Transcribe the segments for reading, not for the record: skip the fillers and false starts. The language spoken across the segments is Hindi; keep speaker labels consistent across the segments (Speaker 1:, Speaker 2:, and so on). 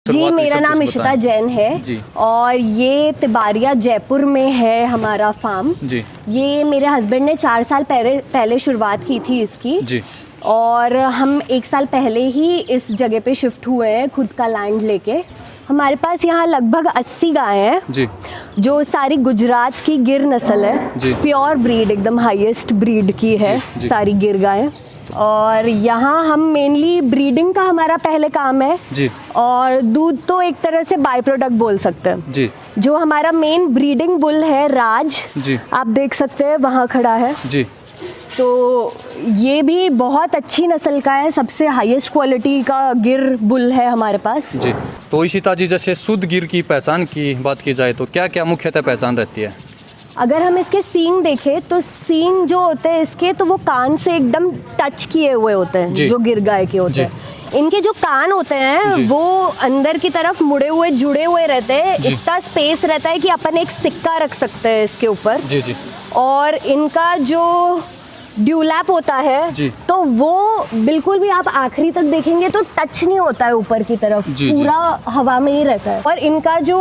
Speaker 1: जी, मेरा नाम इशिता जैन है
Speaker 2: जी।
Speaker 1: और ये तिबारिया जयपुर में है हमारा फार्म
Speaker 2: जी।
Speaker 1: ये मेरे हस्बैंड ने 4 साल पहले शुरुआत की थी इसकी
Speaker 2: जी।
Speaker 1: और हम 1 साल पहले ही इस जगह पे शिफ्ट हुए हैं खुद का लैंड लेके। हमारे पास यहाँ लगभग 80 गाय हैं
Speaker 2: जी।
Speaker 1: जो सारी गुजरात की गिर नस्ल है
Speaker 2: जी।
Speaker 1: प्योर ब्रीड, एकदम हाईएस्ट ब्रीड की है।
Speaker 2: जी। जी।
Speaker 1: सारी गिर गायें और यहाँ हम मेनली ब्रीडिंग का हमारा पहले काम है
Speaker 2: जी।
Speaker 1: और दूध तो एक तरह से बाय प्रोडक्ट बोल सकते हैं
Speaker 2: जी।
Speaker 1: जो हमारा मेन ब्रीडिंग बुल है राज,
Speaker 2: जी।
Speaker 1: आप देख सकते हैं वहाँ खड़ा है।
Speaker 2: जी।
Speaker 1: तो ये भी बहुत अच्छी नस्ल का है, सबसे हाईएस्ट क्वालिटी का गिर बुल है हमारे पास।
Speaker 2: जी। तो इशिता जी, जैसे शुद्ध गिर की पहचान की बात की जाए तो क्या क्या मुख्यतः पहचान रहती है?
Speaker 1: अगर हम इसके सींग देखें तो सींग जो होते हैं इसके तो वो कान से एकदम टच किए हुए होते हैं जो गिर गाय के होते हैं। इनके जो कान होते हैं वो अंदर की तरफ मुड़े हुए जुड़े हुए रहते हैं, इतना स्पेस रहता है कि अपन एक सिक्का रख सकते हैं इसके ऊपर।
Speaker 2: जी। जी।
Speaker 1: और इनका जो ड्यूलैप होता है तो वो बिल्कुल भी आप आखिरी तक देखेंगे तो टच नहीं होता है ऊपर की तरफ, पूरा हवा में ही रहता है। और इनका जो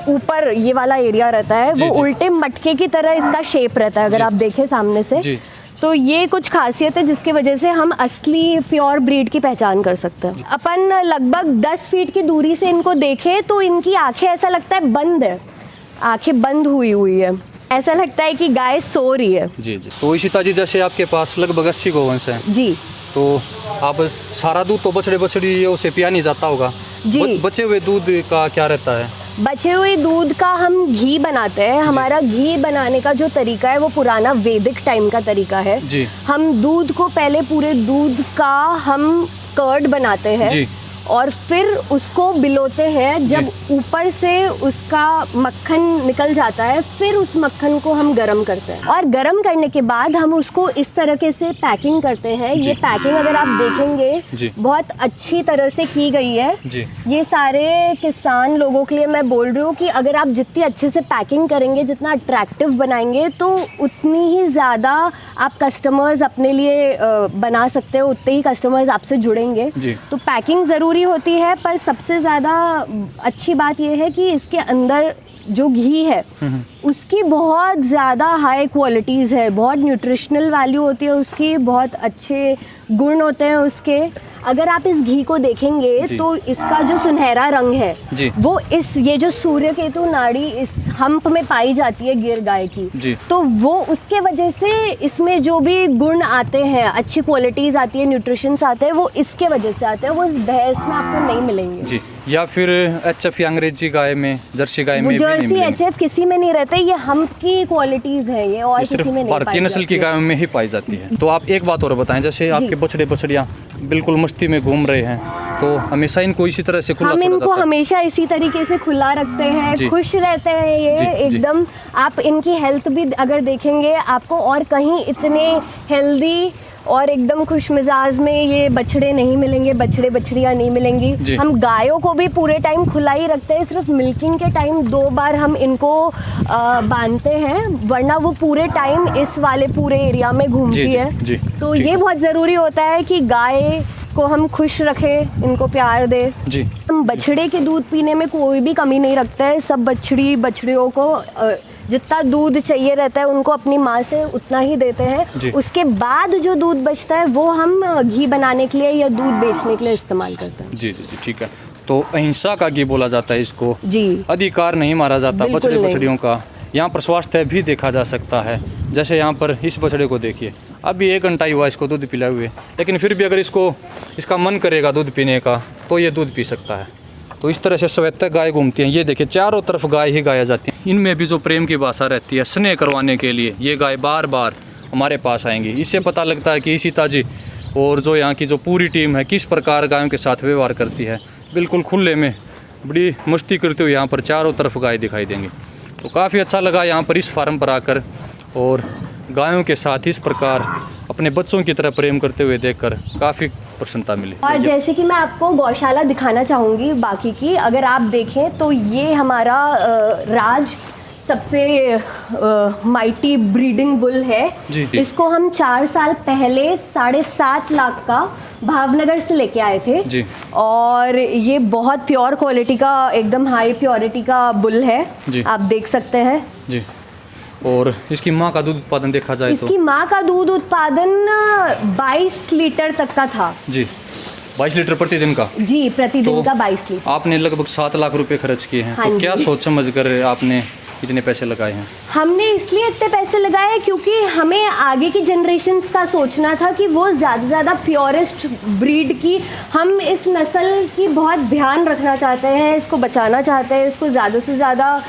Speaker 1: ऊपर ये वाला एरिया रहता है वो उल्टे मटके की तरह इसका शेप रहता है अगर आप देखें सामने से। तो ये कुछ खासियत है जिसकी वजह से हम असली प्योर ब्रीड की पहचान कर सकते हैं। अपन लगभग 10 फीट की दूरी से इनको देखें तो इनकी आंखें ऐसा लगता है बंद है, आंखें बंद हुई है, ऐसा लगता है कि गाय सो रही है।
Speaker 2: जी। जी। तो इशिता जी, जैसे आपके पास लगभग 80 गोवंश हैं
Speaker 1: जी,
Speaker 2: तो आप सारा दूध तो बछड़े बछड़ियों से पिया नहीं जाता होगा
Speaker 1: जी।
Speaker 2: बचे हुए दूध का क्या रहता है?
Speaker 1: बचे हुए दूध का हम घी बनाते हैं। हमारा घी बनाने का जो तरीका है वो पुराना वैदिक टाइम का तरीका है
Speaker 2: जी।
Speaker 1: हम दूध को पहले पूरे दूध का हम कर्ड बनाते हैं
Speaker 2: जी।
Speaker 1: और फिर उसको बिलोते हैं। जब ऊपर से उसका मक्खन निकल जाता है फिर उस मक्खन को हम गरम करते हैं और गरम करने के बाद हम उसको इस तरीके से पैकिंग करते हैं। ये पैकिंग अगर आप देखेंगे बहुत अच्छी तरह से की गई है। ये सारे किसान लोगों के लिए मैं बोल रही हूँ कि अगर आप जितनी अच्छे से पैकिंग करेंगे, जितना अट्रैक्टिव बनाएंगे तो उतनी ही ज़्यादा आप कस्टमर्स अपने लिए बना सकते हो, उतने ही कस्टमर्स आपसे जुड़ेंगे। तो पैकिंग ज़रूरी होती है पर सबसे ज़्यादा अच्छी बात यह है कि इसके अंदर जो घी है उसकी बहुत ज़्यादा हाई क्वालिटीज़ है, बहुत न्यूट्रिशनल वैल्यू होती है उसकी, बहुत अच्छे गुण होते हैं उसके। अगर आप इस घी को देखेंगे तो इसका जो सुनहरा रंग है वो ये जो सूर्य केतु नाड़ी इस हम्प में पाई जाती है गिर गाय की, तो वो उसके वजह से इसमें जो भी गुण आते हैं, अच्छी क्वालिटीज आती है, न्यूट्रिशंस आते हैं, वो इसके वजह से आते हैं। वो इस भैंस में आपको नहीं मिलेंगे
Speaker 2: जी। या फिर एचएफ या अंग्रेजी गाय में, जर्सी गाय में
Speaker 1: जर्सी एचएफ किसी में नहीं रहते, ये हम्प की क्वालिटीज है, ये और किसी में नहीं।
Speaker 2: भारतीय नस्ल की गायों में ही पाई जाती है। तो आप एक बात और बताएं, जैसे आपके बछड़े बछड़ियाँ बिल्कुल मस्ती में घूम रहे हैं तो हमेशा इनको इसी तरह से खुला
Speaker 1: हम इनको हमेशा इसी तरीके से खुला रखते हैं, खुश रहते हैं ये एकदम। आप इनकी हेल्थ भी अगर देखेंगे आपको और कहीं इतने हेल्दी और एकदम खुश मिजाज में ये बछड़े नहीं मिलेंगे, बछड़े बछड़ियाँ नहीं मिलेंगी। हम गायों को भी पूरे टाइम खुला ही रखते हैं, सिर्फ मिल्किंग के टाइम 2 बार हम इनको बांधते हैं, वरना वो पूरे टाइम इस वाले पूरे एरिया में घूमती है। तो ये बहुत ज़रूरी होता है कि गाय को हम खुश रखें, इनको प्यार दें। हम बछड़े के दूध पीने में कोई भी कमी नहीं रखते हैं, सब बछड़ियों को जितना दूध चाहिए रहता है उनको अपनी माँ से उतना ही देते हैं। उसके बाद जो दूध बचता है वो हम घी बनाने के लिए या दूध बेचने के लिए इस्तेमाल करते हैं।
Speaker 2: जी। ठीक है। तो अहिंसा का घी बोला जाता है इसको, अधिकार नहीं मारा जाता बछड़े बछड़ियों का। यहाँ पर स्वास्थ्य भी देखा जा सकता है। जैसे यहाँ पर इस बछड़े को देखिए, अभी 1 घंटा ही हुआ इसको दूध पिलाए हुए, लेकिन फिर भी अगर इसका मन करेगा दूध पीने का तो ये दूध पी सकता है। तो इस तरह से स्वायत्त गाय घूमती हैं। ये देखिए चारों तरफ गाय ही गाया जाती है। इनमें भी जो प्रेम की भाषा रहती है, स्नेह करवाने के लिए ये गाय बार बार हमारे पास आएंगी। इससे पता लगता है कि इशिता जी और जो यहाँ की जो पूरी टीम है किस प्रकार गायों के साथ व्यवहार करती है। बिल्कुल खुले में बड़ी मस्ती करते हुए यहाँ पर चारों तरफ गाय दिखाई देंगी। तो काफ़ी अच्छा लगा यहाँ पर इस फार्म पर आकर और गायों के साथ इस प्रकार अपने बच्चों की तरह प्रेम करते हुए देखकर काफ़ी प्रसन्नता मिली।
Speaker 1: और जैसे कि मैं आपको गौशाला दिखाना चाहूँगी बाकी की, अगर आप देखें तो ये हमारा राज सबसे माइटी ब्रीडिंग बुल है। इसको हम 4 साल पहले 7.5 लाख का भावनगर से लेके आए थे
Speaker 2: जी।
Speaker 1: और ये बहुत प्योर क्वालिटी का, एकदम हाई प्योरिटी का बुल है
Speaker 2: जी।
Speaker 1: आप देख सकते हैं
Speaker 2: जी। और इसकी माँ का दूध उत्पादन देखा जाए तो
Speaker 1: इसकी माँ का दूध उत्पादन 22 लीटर तक का था
Speaker 2: जी, 22 लीटर प्रतिदिन का
Speaker 1: जी, प्रतिदिन
Speaker 2: तो
Speaker 1: का 22 लीटर।
Speaker 2: आपने लगभग 7 लाख रुपए खर्च किए हैं।
Speaker 1: हाँ
Speaker 2: तो क्या
Speaker 1: जी।
Speaker 2: सोच समझ कर आपने इतने पैसे लगाए हैं?
Speaker 1: हमने इसलिए इतने पैसे लगाए क्योंकि हमें आगे की जनरेशन्स का सोचना था कि वो ज़्यादा से ज़्यादा प्योरेस्ट ब्रीड की, हम इस नस्ल की बहुत ध्यान रखना चाहते हैं, इसको बचाना चाहते हैं, इसको ज़्यादा से ज़्यादा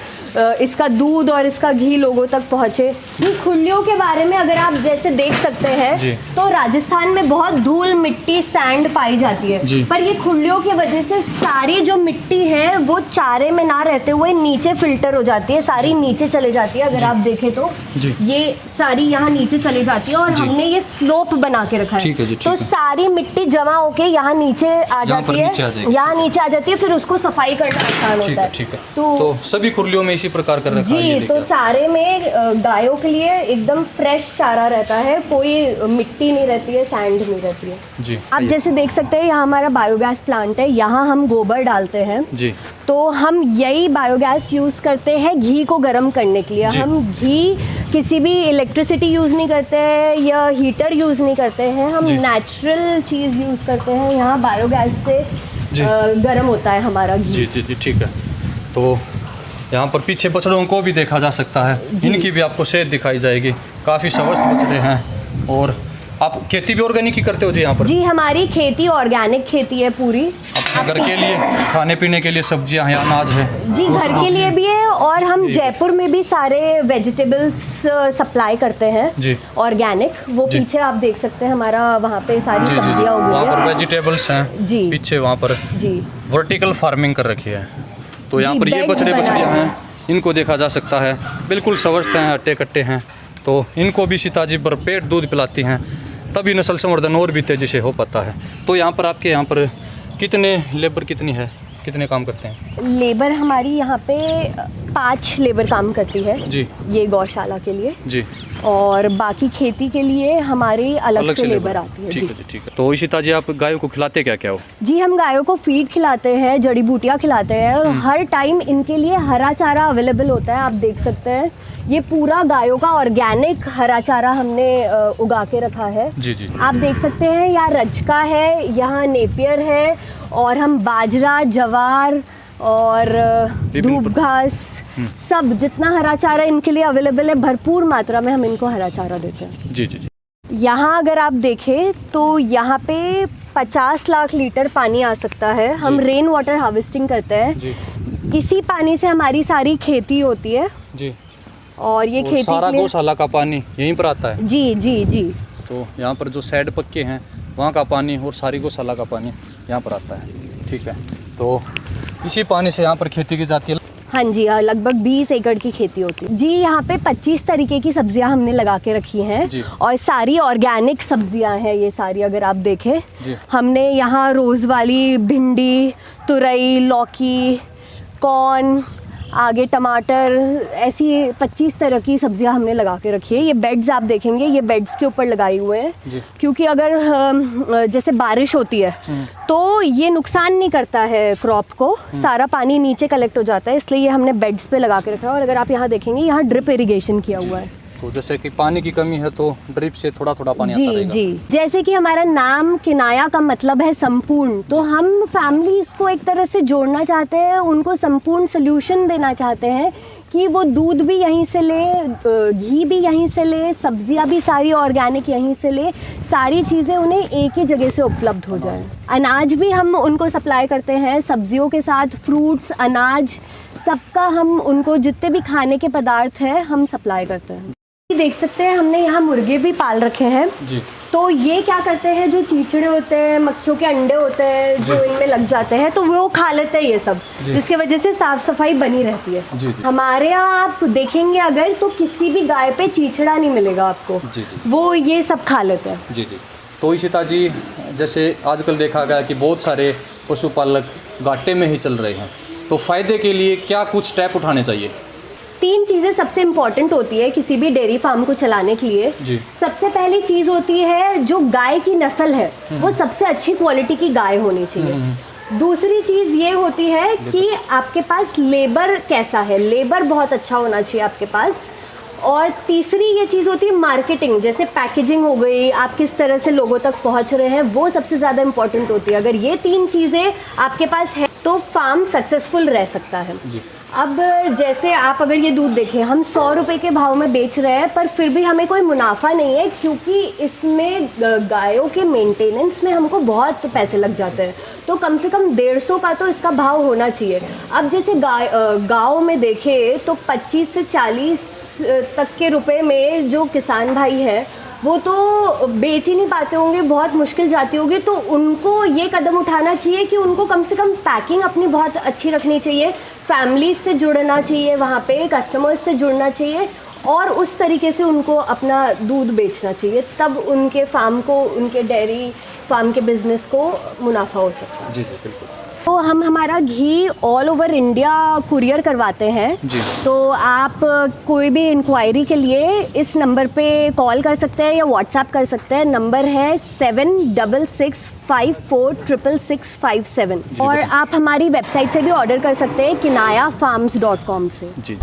Speaker 1: इसका दूध और इसका घी लोगों तक पहुँचे। ये खुलियों के बारे में अगर आप जैसे देख सकते हैं तो राजस्थान में बहुत धूल मिट्टी सैंड पाई जाती है, पर ये खुलियों की वजह से सारी जो मिट्टी है वो चारे में ना रहते हुए नीचे फिल्टर हो जाती है, सारी नीचे चले जाती है। अगर आप देखें तो ये सारी यहाँ नीचे चले जाती है और हमने ये स्लोप बना के रखा है, तो सारी मिट्टी जमा होके यहाँ नीचे आ जाती है, यहाँ नीचे आ जाती है, फिर उसको सफाई करना आसान होता है।
Speaker 2: तो सभी खुरलियों में इसी प्रकार कर रखा है
Speaker 1: जी। तो चारे में गायों के लिए एकदम फ्रेश चारा रहता है, कोई मिट्टी नहीं रहती है, सैंड नहीं रहती है
Speaker 2: जी।
Speaker 1: आप जैसे देख सकते हैं यहाँ हमारा बायोगैस प्लांट है, यहाँ हम गोबर डालते हैं
Speaker 2: जी।
Speaker 1: तो हम यही बायोगैस यूज़ करते हैं घी को गर्म करने के लिए। हम घी किसी भी इलेक्ट्रिसिटी यूज़ नहीं करते हैं या हीटर यूज़ नहीं करते हैं, हम नेचुरल चीज़ यूज़ करते हैं। यहाँ बायोगैस से गर्म होता है हमारा घी।
Speaker 2: जी जी जी, ठीक है। तो यहाँ पर पीछे बछड़ों को भी देखा जा सकता है, इनकी भी आपको सेहत दिखाई जाएगी, काफ़ी स्वस्थ बछड़े हैं। और आप खेती भी ऑर्गेनिक ही करते हो जी यहाँ पर? जी,
Speaker 1: हमारी खेती ऑर्गेनिक खेती है पूरी।
Speaker 2: अपने घर के लिए खाने पीने के लिए सब्जियाँ हैं, अनाज है?
Speaker 1: जी, घर के लिए भी है और हम जयपुर में भी सारे वेजिटेबल्स सप्लाई करते हैं जी, ऑर्गेनिक। वो पीछे आप देख सकते हैं हमारा वहाँ पे सारी सब्जियाँ उगी हैं, वहाँ पर
Speaker 2: वेजिटेबल्स हैं जी, पीछे वहाँ पर जी वर्टिकल फार्मिंग कर रखी है। तो यहाँ पर ये बछड़ियाँ हैं, इनको देखा जा सकता है, बिल्कुल स्वस्थ हैं, हट्टे कट्टे हैं। तो इनको भी सीताजी भरपेट दूध पिलाती हैं, तभी नस्ल संवर्धन और भी तेज़ी से हो पाता है। तो यहाँ पर आपके यहाँ पर कितने लेबर कितनी है, कितने काम करते हैं?
Speaker 1: लेबर हमारी यहाँ पे 5 लेबर काम करती है जी, ये गौशाला के लिए जी, और बाकी खेती के लिए हमारी अलग से लेबर आती है।
Speaker 2: ठीक है जी, ठीक है। तो इशिता जी, आप गायों को खिलाते क्या क्या हो?
Speaker 1: जी, हम गायों को फीड खिलाते हैं, जड़ी बूटियाँ खिलाते हैं और हर टाइम इनके लिए हरा चारा अवेलेबल होता है। आप देख सकते हैं ये पूरा गायों का ऑर्गेनिक हरा चारा हमने उगा के रखा है जी जी। आप देख सकते हैं यहाँ रजका है, यहाँ नेपियर है और हम बाजरा, जवार और धूप घास सब जितना हरा चारा इनके लिए अवेलेबल है, भरपूर मात्रा में हम इनको हरा चारा देते हैं जी जी जी। यहाँ अगर आप देखें तो यहाँ पे 50 लाख लीटर पानी आ सकता है। हम रेन वाटर हार्वेस्टिंग करते हैं, इसी पानी से हमारी सारी खेती होती है जी, और ये खेती
Speaker 2: सारा गौशाला का पानी यहीं पर आता है
Speaker 1: जी जी जी।
Speaker 2: तो यहाँ पर जो साइड पक्के हैं वहाँ का पानी और सारी गौशाला का पानी यहाँ पर आता है, ठीक है। तो इसी पानी से यहाँ पर खेती की जाती है?
Speaker 1: हाँ जी, लगभग 20 एकड़ की खेती होती है जी। यहाँ पे 25 तरीके की सब्जियाँ हमने लगा के रखी हैं और सारी ऑर्गेनिक सब्जियाँ हैं ये सारी। अगर आप देखें हमने यहाँ रोज़ वाली भिंडी, तुरई, लौकी, कॉर्न, आगे टमाटर, ऐसी 25 तरह की सब्जियां हमने लगा के रखी है। ये बेड्स आप देखेंगे, ये बेड्स के ऊपर लगाए हुए हैं क्योंकि अगर जैसे बारिश होती है तो ये नुकसान नहीं करता है क्रॉप को, सारा पानी नीचे कलेक्ट हो जाता है, इसलिए ये हमने बेड्स पे लगा के रखा है। और अगर आप यहाँ देखेंगे यहाँ ड्रिप इरिगेशन किया हुआ है,
Speaker 2: तो जैसे कि पानी की कमी है तो ड्रिप से थोड़ा थोड़ा पानी
Speaker 1: जी
Speaker 2: आता रहेगा।
Speaker 1: जी। जैसे कि हमारा नाम किनाया का मतलब है संपूर्ण, तो हम फैमिलीज को एक तरह से जोड़ना चाहते हैं, उनको संपूर्ण सोल्यूशन देना चाहते हैं कि वो दूध भी यहीं से ले, घी भी यहीं से ले, सब्जियां भी सारी ऑर्गेनिक यहीं से ले, सारी चीज़ें उन्हें एक ही जगह से उपलब्ध हो जाए। अनाज भी हम उनको सप्लाई करते हैं, सब्जियों के साथ फ्रूट्स, अनाज, सबका हम उनको जितने भी खाने के पदार्थ हैं हम सप्लाई करते हैं। देख सकते हैं हमने यहाँ मुर्गे भी पाल रखे हैं जी। तो ये क्या करते हैं, जो चीचड़े होते हैं, मक्खियों के अंडे होते हैं जो इनमें लग जाते हैं तो वो खा लेते हैं ये सब, जिसकी वजह से साफ सफाई बनी रहती है जी। हमारे यहाँ आप देखेंगे अगर तो किसी भी गाय पे चीचड़ा नहीं मिलेगा आपको जी। वो ये सब खा लेते हैं जी जी।
Speaker 2: तो इशिता जी, जैसे आजकल देखा गया कि बहुत सारे पशुपालक घाटे में ही चल रहे हैं, तो फ़ायदे के लिए क्या कुछ स्टेप उठाने चाहिए?
Speaker 1: 3 चीज़ें सबसे इम्पोर्टेंट होती है किसी भी डेयरी फार्म को चलाने के लिए।
Speaker 2: जी।
Speaker 1: सबसे पहली चीज़ होती है जो गाय की नस्ल है वो सबसे अच्छी क्वालिटी की गाय होनी चाहिए। दूसरी चीज़ ये होती है कि आपके पास लेबर कैसा है, लेबर बहुत अच्छा होना चाहिए आपके पास। और तीसरी ये चीज़ होती है मार्केटिंग, जैसे पैकेजिंग हो गई, आप किस तरह से लोगों तक पहुंच रहे हैं, वो सबसे ज़्यादा इम्पोर्टेंट होती है। अगर ये 3 चीज़ें आपके पास है तो फार्म सक्सेसफुल रह सकता है।
Speaker 2: जी।
Speaker 1: अब जैसे आप अगर ये दूध देखें, हम 100 रुपये के भाव में बेच रहे हैं पर फिर भी हमें कोई मुनाफा नहीं है, क्योंकि इसमें गायों के मेंटेनेंस में हमको बहुत पैसे लग जाते हैं। तो कम से कम 150 का तो इसका भाव होना चाहिए। अब जैसे गाँव में देखें तो 25 से 40 तक के रुपए में जो किसान भाई है वो तो बेच ही नहीं पाते होंगे, बहुत मुश्किल जाती होगी। तो उनको ये कदम उठाना चाहिए कि उनको कम से कम पैकिंग अपनी बहुत अच्छी रखनी चाहिए, फैमिली से जुड़ना चाहिए, वहाँ पे कस्टमर्स से जुड़ना चाहिए और उस तरीके से उनको अपना दूध बेचना चाहिए। तब उनके फार्म को, उनके डेयरी फार्म के बिज़नेस को मुनाफा हो सकता है।
Speaker 2: जी जी बिल्कुल।
Speaker 1: तो हम हमारा घी ऑल ओवर इंडिया कुरियर करवाते हैं
Speaker 2: जी।
Speaker 1: तो आप कोई भी इंक्वायरी के लिए इस नंबर पे कॉल कर सकते हैं या व्हाट्सएप कर सकते हैं। नंबर है 7665466657 और आप हमारी वेबसाइट से भी ऑर्डर कर सकते हैं kinayaffarms.com से।
Speaker 2: जी।